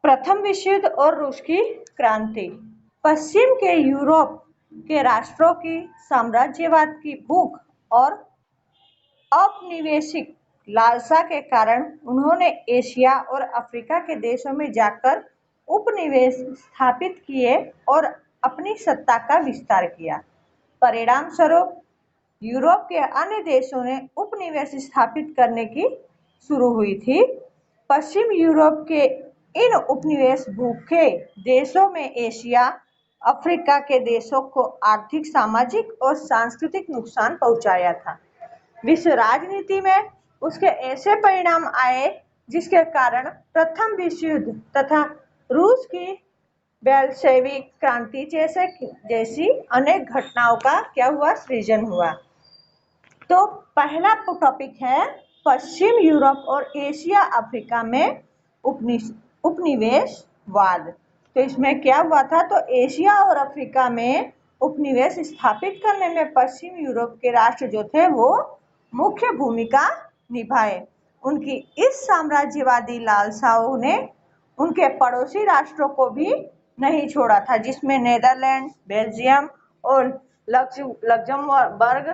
प्रथम विश्व युद्ध और रूस की क्रांति। पश्चिम के यूरोप के राष्ट्रों की साम्राज्यवाद की भूख और औपनिवेशिक लालसा के कारण उन्होंने एशिया और अफ्रीका के देशों में जाकर उपनिवेश स्थापित किए और अपनी सत्ता का विस्तार किया। परिणाम स्वरूप यूरोप के अन्य देशों ने उपनिवेश स्थापित करने की शुरू हुई थी। पश्चिम यूरोप के इन उपनिवेश भूखे देशों में एशिया, अफ्रीका के देशों को आर्थिक, सामाजिक और सांस्कृतिक नुकसान पहुंचाया था। विश्व राजनीति में उसके ऐसे परिणाम आए जिसके कारण प्रथम विश्व युद्ध तथा रूस की बेल्शेविक क्रांति जैसी अनेक घटनाओं का क्या हुआ, सृजन हुआ। तो पहला टॉपिक है पश्चिम यूरोप और एशिया अफ्रीका में उपनिवेशवाद। तो इसमें क्या हुआ था, तो एशिया और अफ्रीका में उपनिवेश स्थापित करने में पश्चिम यूरोप के राष्ट्र जो थे वो मुख्य भूमिका निभाए। उनकी इस साम्राज्यवादी लालसाओं ने उनके पड़ोसी राष्ट्रों को भी नहीं छोड़ा था, जिसमें नीदरलैंड, बेल्जियम और लक्जमबर्ग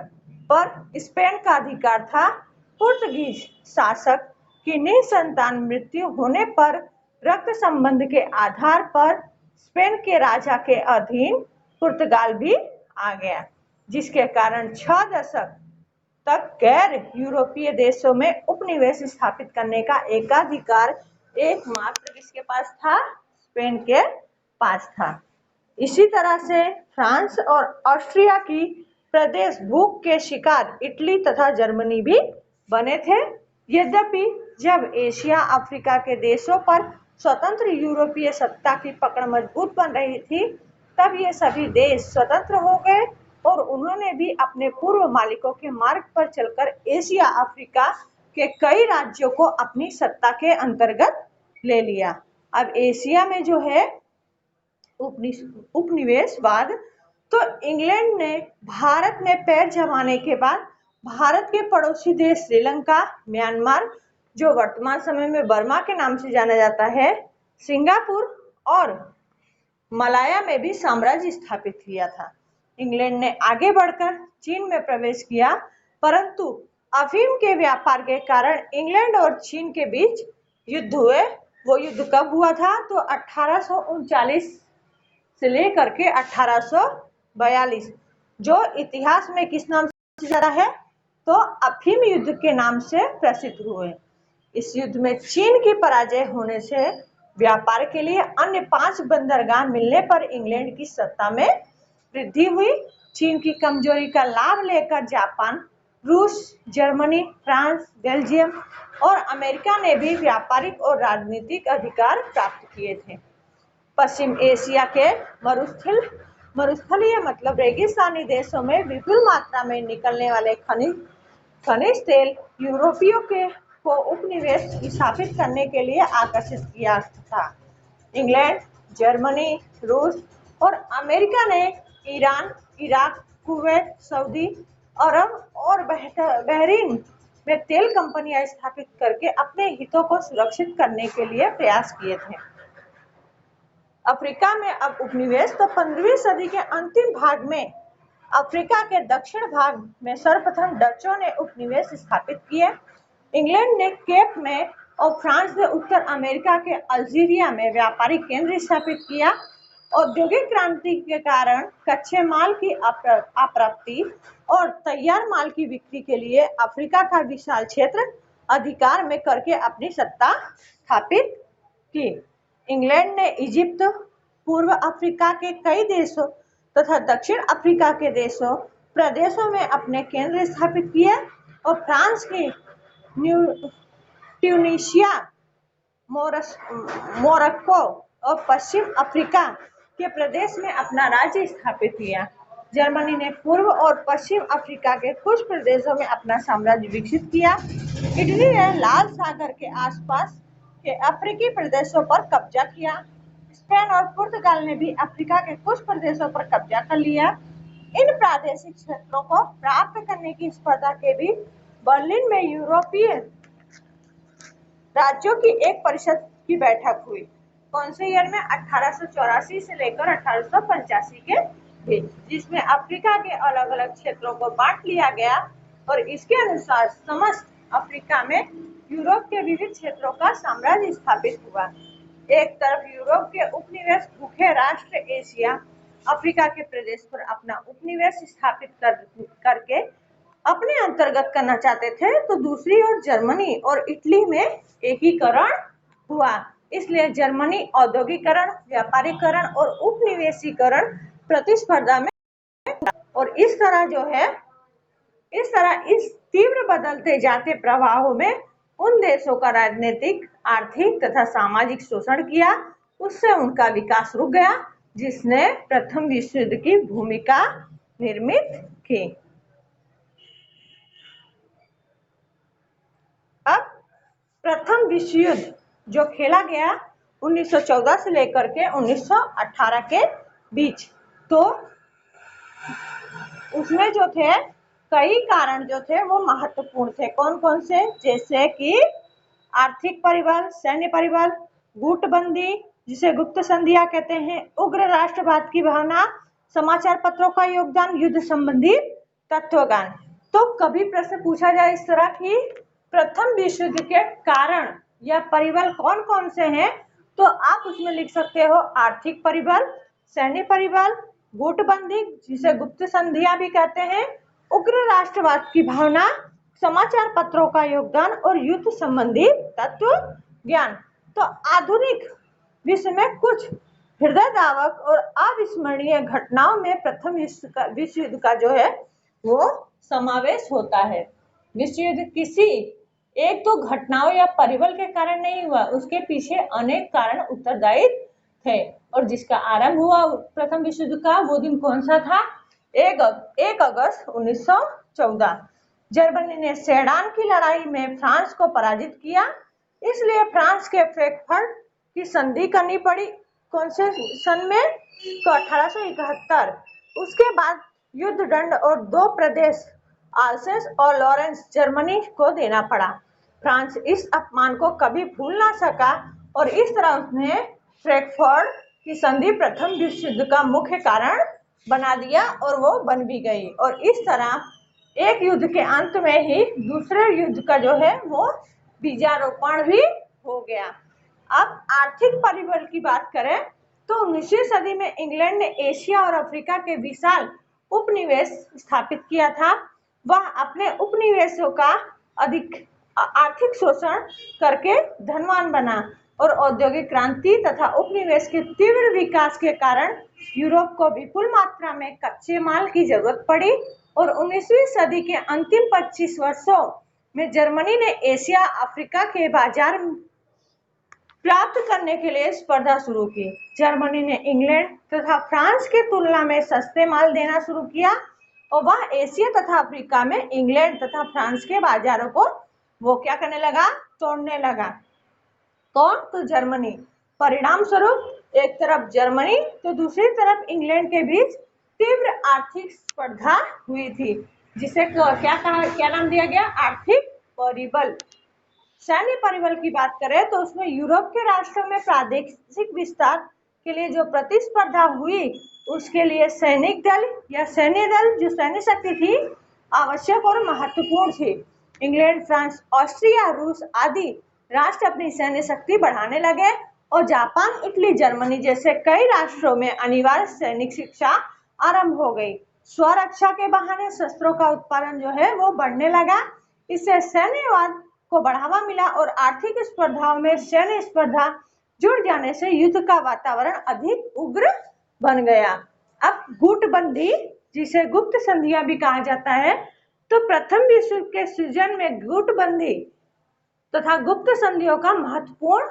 पर स्पेन का अधिकार था। पुर्तगीज शासक की निसंतान मृत्यु होने पर रक्त संबंध के आधार पर स्पेन के राजा के अधीन पुर्तगाल भी आ गया, जिसके कारण 6 दशक तक गैर यूरोपीय देशों में उपनिवेश स्थापित करने का एकाधिकार एकमात्र किसके पास था, स्पेन के पास था। इसी तरह से फ्रांस और ऑस्ट्रिया की प्रदेश भूख के शिकार इटली तथा जर्मनी भी बने थे। यद्यपि जब एशिया अफ्रीका के देशों पर स्वतंत्र यूरोपीय सत्ता की पकड़ मजबूत बन रही थी, तब ये सभी देश स्वतंत्र हो गए और उन्होंने भी अपने पूर्व मालिकों के मार्ग पर चलकर एशिया अफ्रीका के कई राज्यों को अपनी सत्ता के अंतर्गत ले लिया। अब एशिया में जो है उपनिवेशवाद, तो इंग्लैंड ने भारत में पैर जमाने के बाद भारत के पड़ोसी देश श्रीलंका, म्यांमार जो वर्तमान समय में बर्मा के नाम से जाना जाता है, सिंगापुर और मलाया में भी साम्राज्य स्थापित किया था। इंग्लैंड ने आगे बढ़कर चीन में प्रवेश किया, परंतु अफीम के व्यापार के कारण इंग्लैंड और चीन के बीच युद्ध हुए। वो युद्ध कब हुआ था, तो 1839 से लेकर के 1842, जो इतिहास में किस नाम से जाना है, तो अफीम युद्ध के नाम से प्रसिद्ध हुए। इस युद्ध में चीन की पराजय होने से व्यापार के लिए अन्य 5 बंदरगाह मिलने पर इंग्लैंड की सत्ता में वृद्धि हुई। चीन की कमजोरी का लाभ लेकर जापान, रूस, जर्मनी, फ्रांस, बेल्जियम और अमेरिका ने भी व्यापारिक और राजनीतिक अधिकार प्राप्त किए थे। पश्चिम एशिया के मरुस्थलीय मतलब रेगिस्तानी देशों में विपुल मात्रा में निकलने वाले खनिज तेल यूरोपियों को उपनिवेश स्थापित करने के लिए आकर्षित किया था। इंग्लैंड, जर्मनी, रूस और अमेरिका ने ईरान, इराक, कुवैत, सऊदी अरब और बहरीन में तेल कंपनियां स्थापित करके अपने हितों को सुरक्षित करने के लिए प्रयास किए थे। अफ्रीका में अब उपनिवेश, तो 15वीं सदी के अंतिम भाग में अफ्रीका के दक्षिण भाग में सर्वप्रथम डचों ने उपनिवेश स्थापित किए। इंग्लैंड ने केप में और फ्रांस ने उत्तर अमेरिका के अल्जीरिया में व्यापारिक केंद्र स्थापित किया। औद्योगिक क्रांति के कारण कच्चे माल की आपूर्ति और तैयार माल की बिक्री के लिए अफ्रीका का विशाल क्षेत्र अधिकार में करके अपनी सत्ता स्थापित की। इंग्लैंड ने इजिप्ट, पूर्व अफ्रीका के कई देशों तथा दक्षिण अफ्रीका के प्रदेशों में अपने केंद्र स्थापित किए और फ्रांस की ट्यूनीशिया, मोरक्को और पश्चिम अफ्रीका के प्रदेश में अपना राज्य स्थापित किया। जर्मनी ने पूर्व और पश्चिम अफ्रीका के कुछ प्रदेशों में अपना साम्राज्य विकसित किया। इटली ने लाल सागर के आसपास के अफ्रीकी प्रदेशों पर कब्जा किया। स्पेन और पुर्तगाल ने भी अफ्रीका के कुछ प्रदेशों पर कब्जा कर लिया। इन प्रादेशिक क्षेत्रों को प्राप्त करने की स्पर्धा के बीच बर्लिन में यूरोपीय राज्यों की एक परिषद की बैठक हुई। कौन से ईयर में? 1884 से लेकर 1885 के बीच, जिसमें अफ्रीका के अलग अलग क्षेत्रों को बांट लिया गया और इसके अनुसार समस्त अफ्रीका में यूरोप के विविध क्षेत्रों का साम्राज्य स्थापित हुआ। एक तरफ यूरोप के उपनिवेश भूखे राष्ट्र एशिया अफ्रीका के प्रदेश पर अपना उपनिवेश स्थापित करके अपने अंतर्गत करना चाहते थे, तो दूसरी ओर जर्मनी और इटली में एकीकरण हुआ। इसलिए जर्मनी औद्योगिकरण, व्यापारीकरण और उपनिवेशीकरण प्रतिस्पर्धा में, और इस तरह इस तीव्र बदलते जाते प्रवाहों में उन देशों का राजनीतिक, आर्थिक तथा सामाजिक शोषण किया। उससे उनका विकास रुक गया, जिसने प्रथम विश्व युद्ध की भूमिका निर्मित की। अब प्रथम विश्व युद्ध जो खेला गया 1914 से लेकर के 1918 के बीच, तो उसमें जो थे कई कारण जो थे वो महत्वपूर्ण थे। कौन कौन से? जैसे कि आर्थिक परिबल, सैन्य परिबल, गुटबंदी जिसे गुप्त संधियां कहते हैं, उग्र राष्ट्रवाद की भावना, समाचार पत्रों का योगदान, युद्ध संबंधी तत्वज्ञान। तो कभी प्रश्न पूछा जाए इस तरह की प्रथम विश्व युद्ध के कारण या परिबल कौन कौन से हैं, तो आप उसमें लिख सकते हो आर्थिक परिबल, सैन्य परिबल, गुटबंदी जिसे गुप्त संधियां भी कहते हैं, उग्र राष्ट्रवाद की भावना, समाचार पत्रों का योगदान और युद्ध संबंधी तत्व ज्ञान। तो आधुनिक विश्व में कुछ हृदयद्रावक और अविस्मरणीय घटनाओं में प्रथम विश्व युद्ध का जो है वो समावेश होता है। विश्व युद्ध किसी एक दो घटनाओं या परिबल के कारण नहीं हुआ, उसके पीछे अनेक कारण उत्तरदायी थे। और जिसका आरंभ हुआ प्रथम विश्व युद्ध का, वो दिन कौन सा था? 1 अगस्त 1914। जर्मनी ने सेडान की लड़ाई में फ्रांस को पराजित किया, इसलिए फ्रांस के फ्रैंकफर्ट की संधि करनी पड़ी। कौन से सन में? तो 1871। उसके बाद युद्ध दंड और 2 प्रदेश आल्सेस और लॉरेंस जर्मनी को देना पड़ा। फ्रांस इस अपमान को कभी भूल ना सका और इस तरह उसने फ्रैंकफर्ट की संधि प्रथम विश्व युद्ध का मुख्य कारण बना दिया और वो बन भी गई। और इस तरह एक युद्ध के अंत में ही दूसरे युद्ध का जो है वो बीजारोपण भी हो गया। अब आर्थिक परिबल की बात करें तो 19वीं सदी में इंग्लैंड ने एशिया और अफ्रीका के विशाल उपनिवेश स्थापित किया था। वह अपने उपनिवेशों का अधिक आर्थिक शोषण करके धनवान बना और औद्योगिक क्रांति तथा उपनिवेश के तीव्र विकास के कारण यूरोप को विपुल मात्रा में कच्चे माल की जरूरत पड़ी और 19वीं सदी के अंतिम 25 वर्षों में जर्मनी ने एशिया अफ्रीका के बाजार प्राप्त करने के लिए स्पर्धा शुरू की। जर्मनी ने इंग्लैंड तथा फ्रांस के तुलना में सस्ते माल देना शुरू किया और वह एशिया तथा अफ्रीका में इंग्लैंड तथा फ्रांस के बाजारों को वो क्या करने लगा? तोड़ने लगा। कौन? तो जर्मनी। परिणाम स्वरूप एक तरफ जर्मनी तो दूसरी तरफ इंग्लैंड के बीच तीव्र आर्थिक स्पर्धा हुई थी, जिसे क्या नाम दिया गया? आर्थिक परिबल। सैन्य परिबल की बात करें तो उसमें यूरोप के राष्ट्रों में प्रादेशिक विस्तार के लिए जो प्रतिस्पर्धा हुई, उसके लिए सैनिक दल या सैन्य दल जो सैन्य शक्ति थी आवश्यक और महत्वपूर्ण थी। इंग्लैंड, फ्रांस, ऑस्ट्रिया, रूस आदि राष्ट्र अपनी सैन्य शक्ति बढ़ाने लगे और जापान, इटली, जर्मनी जैसे कई राष्ट्रों में अनिवार्य सैनिक शिक्षा आरंभ हो गई। स्वरक्षा के बहाने शस्त्रों का उत्पादन जो है वो बढ़ने लगा। इससे सैन्यवाद को बढ़ावा मिला और आर्थिक स्पर्धाओं में सैन्य स्पर्धा जुड़ जाने से युद्ध का वातावरण अधिक उग्र बन गया। अब गुटबंदी जिसे गुप्त संधियां भी कहा जाता है, तो प्रथम विश्व के सृजन में गुटबंदी तथा गुप्त संधियों का महत्वपूर्ण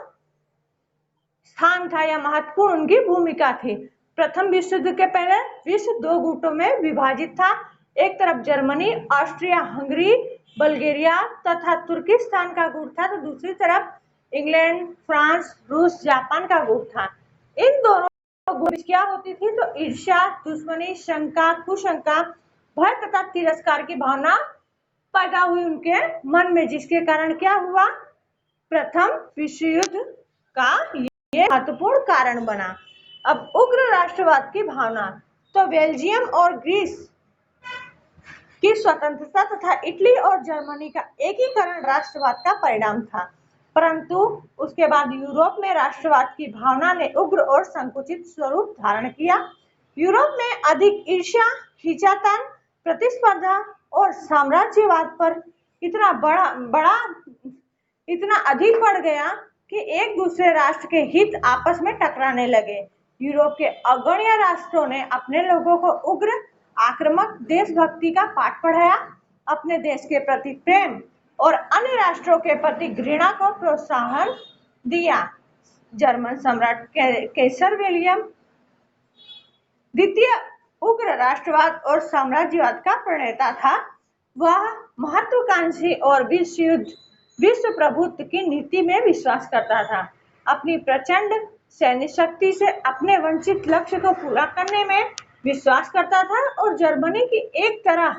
स्थान था या महत्वपूर्ण उनकी भूमिका थी। प्रथम विश्व युद्ध के पहले विश्व 2 गुटों में विभाजित था। एक तरफ जर्मनी, ऑस्ट्रिया हंगरी, बल्गेरिया तथा तुर्किस्तान का गुट था, तो दूसरी तरफ इंग्लैंड, फ्रांस, रूस, जापान का गुट था। इन दोनों गुट क्या होती थी? तो ईर्ष्या, दुश्मनी, शंका, कुशंका, भय तथा तिरस्कार की भावना पैदा हुई उनके मन में, जिसके कारण क्या हुआ? प्रथम विश्व युद्ध का महत्वपूर्ण कारण बना। अब उग्र राष्ट्रवाद की भावना, तो बेल्जियम और ग्रीस की स्वतंत्रता तथा इटली और जर्मनी का एकीकरण राष्ट्रवाद का परिणाम था, परंतु उसके बाद यूरोप में राष्ट्रवाद की भावना ने उग्र और संकुचित स्वरूप धारण किया। यूरोप में अधिक ईर्ष्या, खींचातान, प्रतिस्पर्धा और साम्राज्यवाद पर इतना अधिक बढ़ गया कि एक दूसरे राष्ट्र के हित आपस में टकराने लगे। यूरोप के अग्रणी राष्ट्रों ने अपने लोगों को उग्र, आक्रामक देशभक्ति का पाठ पढ़ाया, अपने देश के प्रति प्रेम और अन्य राष्ट्रों के प्रति घृणा को प्रोत्साहन दिया। जर्मन सम्राट कैसर विलियम द्वितीय उग्र राष्ट्रवाद और साम्राज्यवाद का प्रणेता था। वह महत्वाकांक्षी और विश्व प्रभुत्व की नीति में विश्वास करता था। अपनी प्रचंड सैन्य शक्ति से अपने वंचित लक्ष्य को पूरा करने में विश्वास करता था और जर्मनी की एक तरह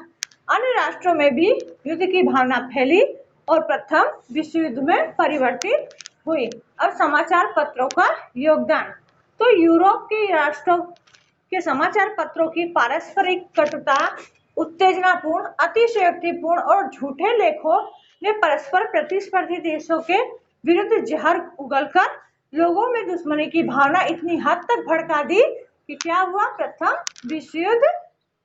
अन्य राष्ट्रों में भी युद्ध की भावना फैली और प्रथम विश्व युद्ध में परिवर्तित हुई। अब समाचार पत्रों का योगदान, तो यूरोप के राष्ट्रों के समाचार पत्रों की पारस्परिक कटुता, उत्तेजनापूर्ण, अतिशयोक्तिपूर्ण और झूठे लेखों ने परस्पर प्रतिस्पर्धी देशों के विरुद्ध जहर उगलकर लोगों में दुश्मनी की भावना इतनी हद तक भड़का दी कि क्या हुआ, प्रथम विश्व युद्ध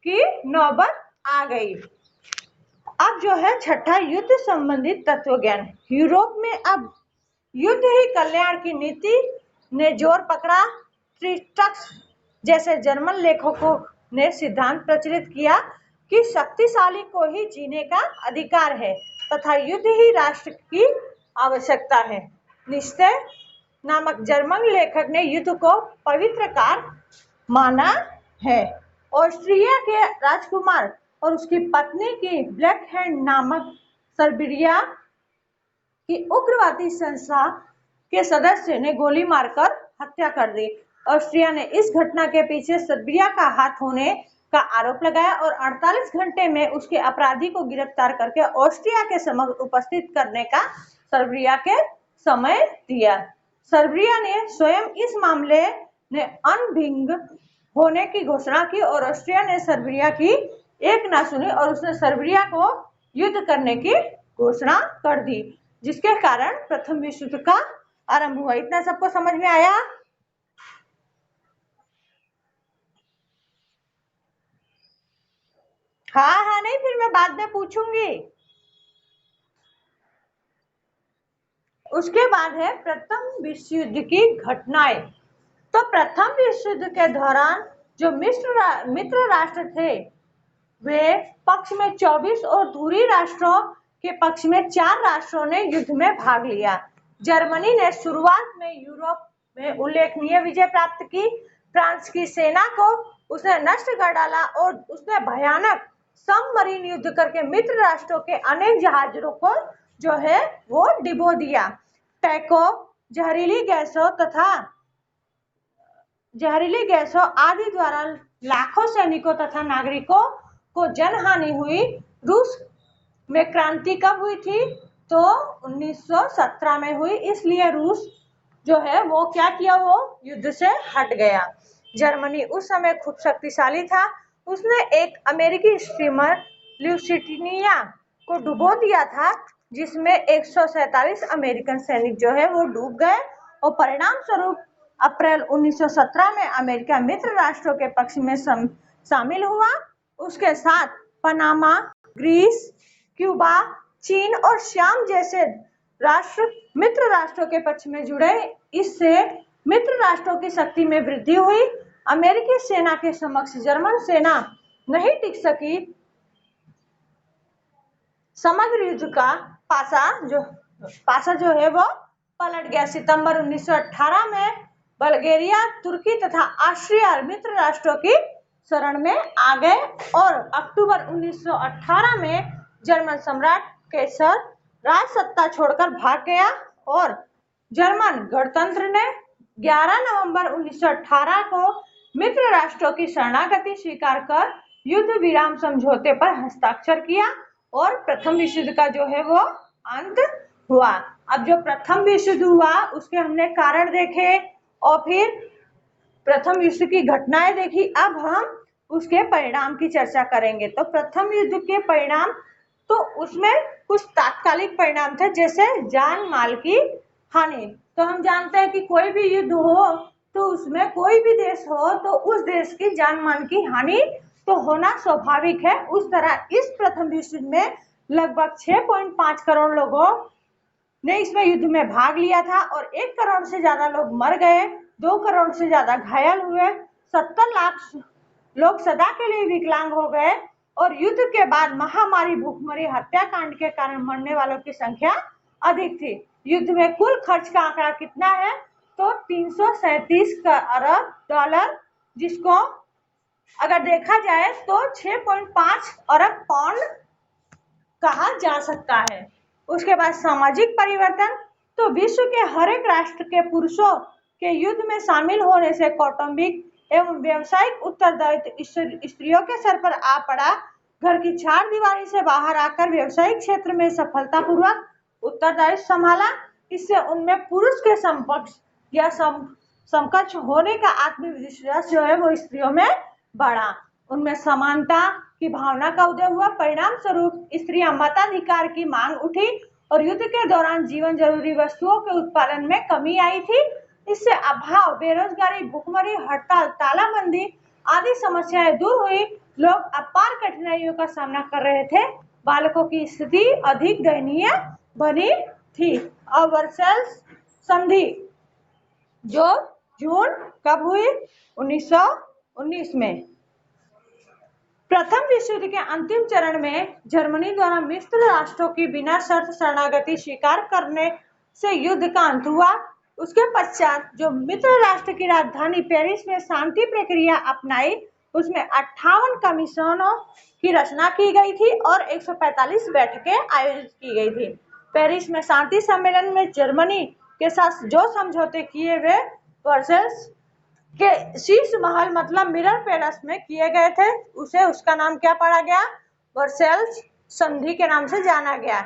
की नौबत आ गई। अब जो है छठा, युद्ध संबंधित तत्वज्ञान। यूरोप में अब युद्ध ही कल्याण की नीति ने जोर पकड़ा। ट्रिस्टक्स जैसे जर्मन लेखकों ने सिद्धांत प्रचलित किया कि शक्तिशाली को ही जीने का अधिकार है तथा युद्ध ही राष्ट्र की आवश्यकता है। निश्चय नामक जर्मन लेखक ने युद्ध को पवित्र कार्य माना है। ऑस्ट्रिया के राजकुमार और उसकी पत्नी की ब्लैक हैंड नामक सर्बिया की उग्रवादी संस्था के सदस्य ने गोली मारकर हत्या कर दी। ऑस्ट्रिया ने इस घटना के पीछे सर्बिया का हाथ होने का आरोप लगाया और 48 घंटे में उसके अपराधी को गिरफ्तार करके ऑस्ट्रिया के समक्ष उपस्थित करने का सर्बिया के समय दिया। सर्बिया ने स्वयं इस मामले में अनभिज्ञ होने की घोषणा की और ऑस्ट्रिया ने सर्बिया की एक ना सुनी और उसने सर्बिया को युद्ध करने की घोषणा कर दी, जिसके कारण प्रथम विश्व युद्ध का आरंभ हुआ। इतना सबको समझ में आया? हाँ, नहीं फिर मैं बाद में पूछूंगी। उसके बाद है प्रथम विश्व युद्ध की घटनाएं। तो प्रथम विश्व युद्ध के दौरान जो मित्र राष्ट्र थे वे पक्ष में 24 और दूरी राष्ट्रों के पक्ष में 4 राष्ट्रों ने युद्ध में भाग लिया। जर्मनी ने शुरुआत में यूरोप में उल्लेखनीय विजय प्राप्त की। फ्रांस की सेना को उसने नष्ट कर डाला और उसने भयानक सबमरीन युद्ध करके मित्र राष्ट्रों के अनेक जहाजों को जो है वो डिबो दिया। टैंकों, जहरीली गैसों आदि द्वारा लाखों सैनिकों तथा नागरिकों को जनहानि हुई। रूस में क्रांति कब हुई थी? तो 1917 में हुई, इसलिए रूस जो है वो क्या किया, वो युद्ध से हट गया। जर्मनी उस समय खूब शक्तिशाली था। उसने एक अमेरिकी स्टीमर ल्यूसिटिनिया को डुबो दिया था, जिसमें 147 अमेरिकन सैनिक जो है वो डूब गए और परिणाम स्वरूप अप्रैल 1917 में अमेरिका मित्र राष्ट्रों के पक्ष में शामिल हुआ। उसके साथ पनामा, ग्रीस, क्यूबा, चीन और श्याम जैसे राष्ट्र मित्र राष्ट्रों के पक्ष में जुड़े। इससे मित्र राष्ट्रों की शक्ति में वृद्धि हुई। अमेरिकी सेना के समक्ष जर्मन सेना नहीं टिक सकी। समग्र युद्ध का पासा जो है वो पलट गया। सितंबर 1918 में बल्गेरिया, तुर्की तथा ऑस्ट्रिया मित्र राष्ट्रों की शरण में आ गए और अक्टूबर 1918 में जर्मन सम्राट कैसर राज सत्ता छोड़कर भाग गया और जर्मन गणतंत्र ने 11 नवंबर 1918 को मित्र राष्ट्रों की शरणागति स्वीकार कर युद्ध विराम समझौते पर हस्ताक्षर किया और प्रथम विश्व युद्ध का जो है वो अंत हुआ। अब जो प्रथम विश्व युद्ध हुआ उसके हमने कारण देखे। और फिर प्रथम युद्ध की घटनाएं देखी। अब हम उसके परिणाम की चर्चा करेंगे। तो प्रथम युद्ध के परिणाम, तो उसमें कुछ तात्कालिक परिणाम थे, जैसे जान माल की हानि। तो हम जानते हैं कि कोई भी युद्ध हो तो उसमें कोई भी देश हो तो उस देश की जान माल की हानि तो होना स्वाभाविक है। उस तरह इस प्रथम विश्व युद्ध में लगभग 6.5 करोड़ लोगों ने इसमें युद्ध में भाग लिया था और 1 करोड़ से ज्यादा लोग मर गए, 2 करोड़ से ज्यादा घायल हुए, 70 लाख लोग सदा के लिए विकलांग हो गए और युद्ध के बाद महामारी, भूखमरी, हत्याकांड के कारण मरने वालों की संख्या अधिक थी। युद्ध में कुल खर्च का आंकड़ा कितना है? तो 337 अरब डॉलर, जिसको अगर देखा जाए तो 6.5 अरब पाउंड कहा जा सकता है। उसके बाद सामाजिक परिवर्तन, तो विश्व के हर एक राष्ट्र के पुरुषों के युद्ध में शामिल होने से कौटुंबिक एवं व्यवसायिक उत्तरदायित्व स्त्रियों के सर पर आ पड़ा। घर की चार दीवारी से बाहर आकर व्यवसायिक क्षेत्र में सफलतापूर्वक उत्तरदायित्व संभाला। इससे उनमें पुरुष के समकक्ष या समकक्ष होने का आत्मविश्वास जो है वो स्त्रियों में बढ़ा। उनमें समानता की भावना का उदय हुआ। परिणाम स्वरूप स्त्रियां मताधिकार की मांग उठी और युद्ध के दौरान जीवन जरूरी वस्तुओं के उत्पादन में कमी आई थी। इससे अभाव, बेरोजगारी, भुखमरी, हड़ताल, तालाबंदी आदि समस्याएं दूर हुई। लोग अपार कठिनाइयों का सामना कर रहे थे। बालकों की स्थिति अधिक दयनीय बनी थी। और वर्सेल्स संधि जो जून कब हुई? 1919 में। प्रथम विश्व युद्ध के अंतिम चरण में जर्मनी द्वारा मित्र राष्ट्रों की बिना शर्त शरणागति स्वीकार करने से युद्ध का अंत हुआ। उसके पश्चात जो मित्र राष्ट्र की राजधानी पेरिस में शांति प्रक्रिया अपनाई, उसमें 58 कमीशनों की रचना की गई थी और 145 बैठकें आयोजित की गई थी। पेरिस में शांति सम्मेलन में जर्मनी के साथ जो समझौते किए वे वर्सेल्स के शीर्ष महल मतलब मिरर पैलेस में किए गए थे। उसका नाम क्या पड़ा गया? वर्सेल्स संधि के नाम से जाना गया।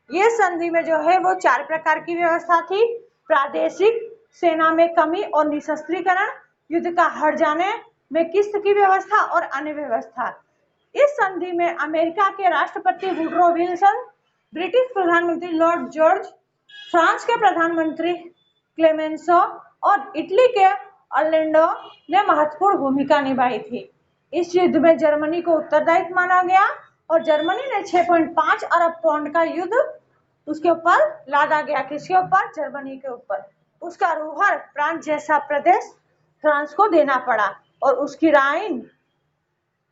ये संधि में जो है वो 4 प्रकार की व्यवस्था थी। प्रादेशिक सेना में कमी और निशस्त्रीकरण, युद्ध का हट जाने में किस्त की व्यवस्था और अन्य व्यवस्था। इस संधि में अमेरिका के राष्ट्रपति वुडरो विल्सन, ब्रिटिश प्रधानमंत्री लॉर्ड जॉर्ज, फ्रांस के प्रधानमंत्री क्लेमेंसो और इटली के ऑर्लैंडो ने महत्वपूर्ण भूमिका निभाई थी। इस युद्ध में जर्मनी को उत्तरदायित्व माना गया और जर्मनी ने 6.5 अरब पाउंड का युद्ध उसके ऊपर लादा गया। किसके ऊपर? जर्मनी के ऊपर। उसका रूहर प्रांत जैसा प्रदेश फ्रांस को देना पड़ा और उसकी राइन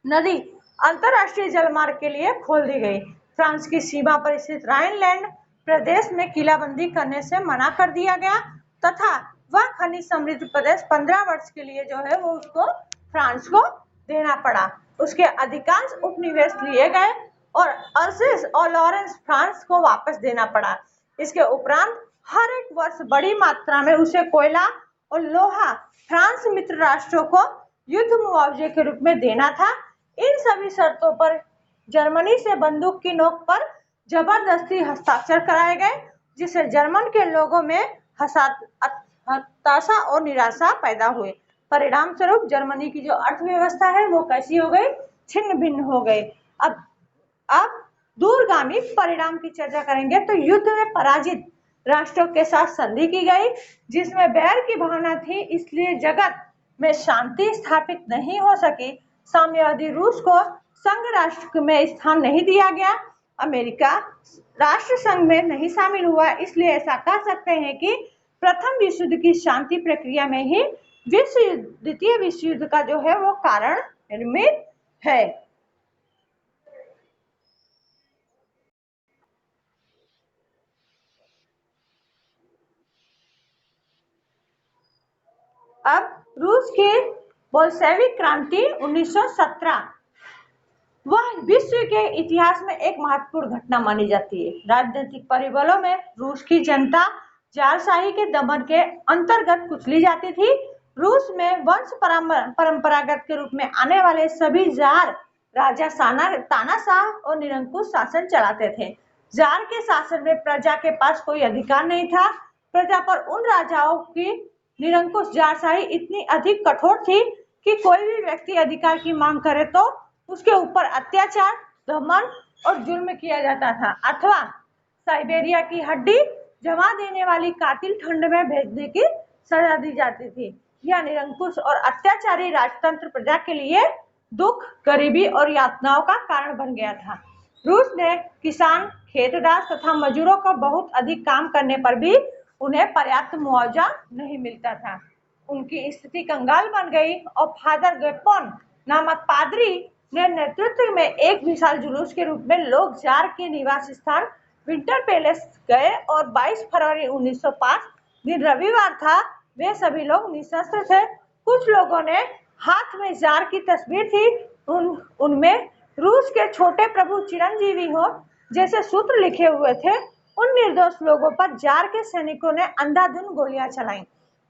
नदी अंतरराष्ट्रीय जलमार्ग के लिए खोल दी गई। फ्रांस की सीमा पर स्थित राइनलैंड प्रदेश में किलाबंदी करने से मना कर दिया गया तथा वह खनिज समृद्ध प्रदेश 15 वर्ष के लिए जो है वो उसको फ्रांस को देना पड़ा। उसके अधिकांश उपनिवेश लिए गए और अल्सेस और लॉरेंस फ्रांस को वापस देना पड़ा। इसके उपरांत हर एक वर्ष बड़ी मात्रा में उसे कोयला और लोहा फ्रांस मित्र राष्ट्रों को युद्ध मुआवजे के रूप में देना था। इन सभी शर्तों पर जर्मनी से बंदूक की नोक पर जबरदस्ती हस्ताक्षर कराए गए, जिससे जर्मन के लोगों में हताशा और निराशा पैदा हुई। परिणाम स्वरूप जर्मनी की जो अर्थव्यवस्था है वो कैसी हो गई? छिन्न भिन्न हो गई। अब दूरगामी परिणाम की चर्चा करेंगे। तो युद्ध में पराजित राष्ट्रों के साथ संधि की गई, जिसमें बैर की भावना थी, इसलिए जगत में शांति स्थापित नहीं हो सकी। साम्यवादी रूस को संघ राष्ट्र में स्थान नहीं दिया गया। अमेरिका राष्ट्र संघ में नहीं शामिल हुआ। इसलिए ऐसा कह सकते हैं कि प्रथम विश्व युद्ध की शांति प्रक्रिया में ही द्वितीय विश्व युद्ध का जो है वो कारण निर्मित है। अब रूस की बोल्शेविक क्रांति 1917 वह विश्व के इतिहास में एक महत्वपूर्ण घटना मानी जाती है। राजनीतिक परिबलों में रूस की जनता जारशाही के दमन के अंतर्गत कुचली जाती थी। रूस में वंश परंपरागत के रूप में आने वाले सभी जार राजा तानाशाह और निरंकुश शासन चलाते थे। जार के शासन में प्रजा के पास कोई अधिकार नहीं था। प्रजा पर उन राजाओं की निरंकुश जारशाही इतनी अधिक कठोर थी कि कोई भी व्यक्ति अधिकार की मांग करे तो उसके ऊपर अत्याचार, दमन और जुल्म किया जाता था अथवा साइबेरिया की हड्डी जमा देने वाली कातिल ठंड में भेजने की सजा दी जाती थी। यह निरंकुश और अत्याचारी राजतंत्र प्रजा के लिए दुख, गरीबी और यातनाओं का कारण बन गया था। रूस ने किसान, खेतदार तथा मजदूरों का बहुत अधिक काम करने पर भी उन्हें पर्याप्त मुआवजा नहीं मिलता था। उनकी स्थिति कंगाल बन गई और फादर गेपोन नामक पादरी ने नेतृत्व में एक विशाल जुलूस के रूप में लोग जार के निवास स्थान विंटर पैलेस गए और 22 फरवरी 1905 दिन रविवार था। वे सभी लोग निशस्त्र थे। कुछ लोगों ने हाथ में जार की तस्वीर थी, उनमें रूस के छोटे प्रभु चिरंजीवी हो जैसे सूत्र लिखे हुए थे। उन निर्दोष लोगों पर जार के सैनिकों ने अंधाधुंध गोलियां चलाईं।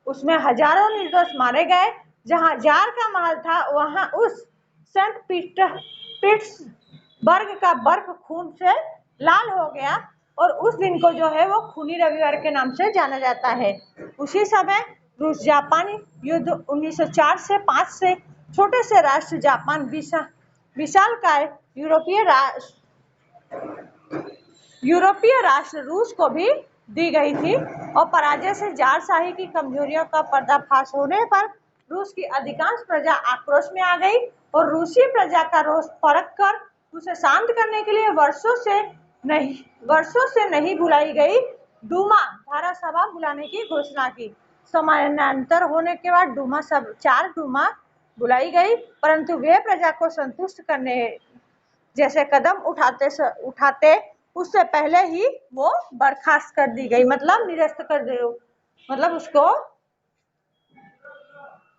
उसमें हजारों निर्दोष मारे गए। जहां जार का महल था वहां उस सेंट पीटर्सबर्ग का बर्फ खून से लाल हो गया और उस दिन को जो है वो खूनी रविवार के नाम से जाना जाता है। उसी समय रूस जापान युद्ध 1904 से 5 से छोटे से राष्ट्र जापान विशालकाय यूरोपीय राष्ट्र रूस को भी दी गई थी और पराजय से जारशाही की कमजोरियों का पर्दाफाश होने पर रूस की अधिकांश प्रजा आक्रोश में आ गई और रूसी प्रजा का रोष परख कर उसे शांत करने के लिए वर्षों से नहीं बुलाई गई डूमा धारा सभा बुलाने की घोषणा की। समानांतर होने के बाद 4 डूमा बुलाई गई, परंतु वे प्रजा को संतुष्ट करने जैसे कदम उठाते उससे पहले ही वो बर्खास्त कर दी गई, मतलब निरस्त कर दी,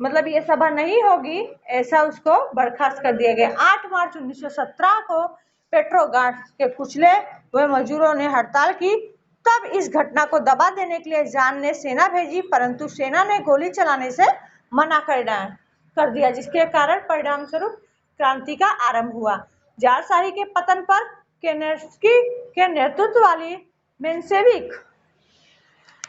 मतलब ये सभा नहीं होगी ऐसा उसको बर्खास्त कर दिया गया। 8 मार्च 1917 को पेट्रोग्राड के कुचले हुए मजदूरों ने हड़ताल की। तब इस घटना को दबा देने के लिए जान ने सेना भेजी, परंतु सेना ने गोली चलाने से मना कर दिया, जिसके कारण परिणाम स्वरूप क्रांति का आरंभ हुआ। जारशाही के पतन पर केनेस्की के नेतृत्व वाली मेंशेविक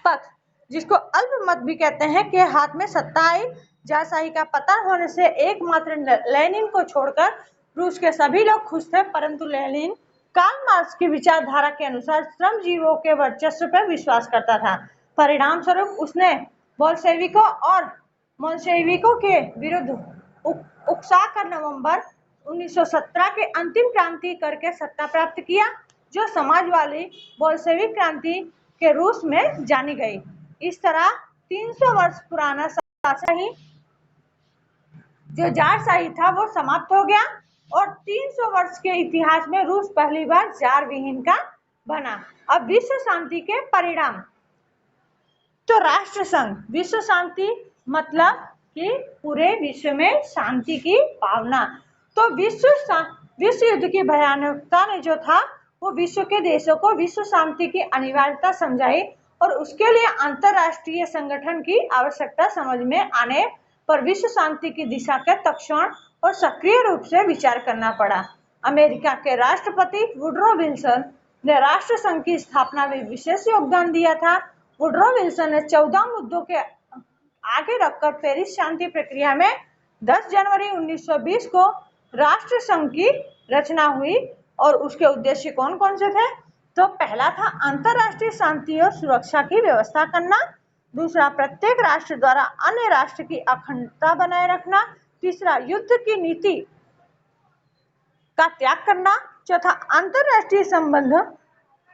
पक्ष, जिसको अल्पमत भी कहते हैं, के हाथ में सत्ता आई। जारशाही का पतन होने से एकमात्र लेनिन को छोड़कर रूस के सभी लोग खुश थे, परंतु लेनिन कार्ल मार्क्स की विचारधारा के अनुसार श्रमजीवियों के वर्चस्व पर विश्वास करता था। परिणाम स्वरूप उसने बोल्शेविकों और मोन्शेविकों के विरुद्ध उकसाकर नवंबर 1917 के अंतिम क्रांति करके सत्ता प्राप्त किया, जो समाजवादी बोल्शेविक क्रांति के रूस में जानी गई। इस तरह 300 वर्ष पुराना शासनशाही जो जारशाही था वो समाप्त हो गया और 300 वर्ष के इतिहास में रूस पहली बार जार विहीन का बना। अब विश्व शांति के परिणाम। तो राष्ट्र संघ, विश्व शांति मतलब कि पूरे विश्व में शांति की भावना। तो विश्व युद्ध की भयानकता ने जो था वो विश्व के देशों को विश्व शांति की अनिवार्यता समझाई और उसके लिए अंतरराष्ट्रीय संगठन की आवश्यकता समझ में आने पर विश्व शांति की दिशा के तत्क्षण और सक्रिय रूप से विचार करना पड़ा। अमेरिका के राष्ट्रपति वुडरो विल्सन ने राष्ट्र संघ की स्थापना में विशेष योगदान दिया था। वुडरो विल्सन ने 14 मुद्दों के आगे रखकर पेरिस शांति प्रक्रिया में 10 जनवरी 1920 को राष्ट्र संघ की रचना हुई और उसके उद्देश्य कौन कौन से थे? तो पहला था अंतरराष्ट्रीय शांति और सुरक्षा की व्यवस्था करना। दूसरा, प्रत्येक राष्ट्र द्वारा अन्य राष्ट्र की अखंडता बनाए रखना। तीसरा, युद्ध की नीति का त्याग करना। चौथा, अंतरराष्ट्रीय संबंध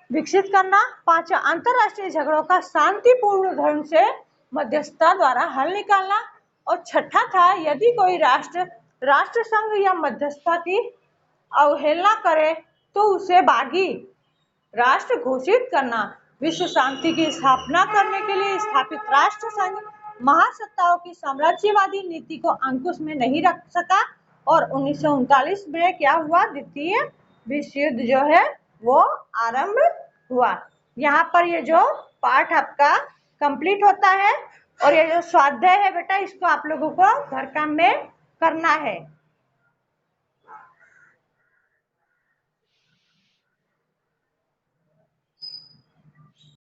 विकसित करना। पांचवा, अंतरराष्ट्रीय झगड़ों का शांतिपूर्ण ढंग से मध्यस्थता द्वारा हल निकालना। और छठा था, यदि कोई राष्ट्र संघ या मध्यस्थता की अवहेलना करे तो उसे बागी राष्ट्र घोषित करना। विश्व शांति की स्थापना करने के लिए स्थापित राष्ट्र संघ महासत्ताओं की साम्राज्यवादी नीति को अंकुश में नहीं रख सका और 1939 में क्या हुआ? द्वितीय विश्व युद्ध जो है वो आरंभ हुआ। यहाँ पर ये जो पाठ आपका कंप्लीट होता है और ये जो स्वाध्याय है बेटा, इसको आप लोगों को घर काम में करना है।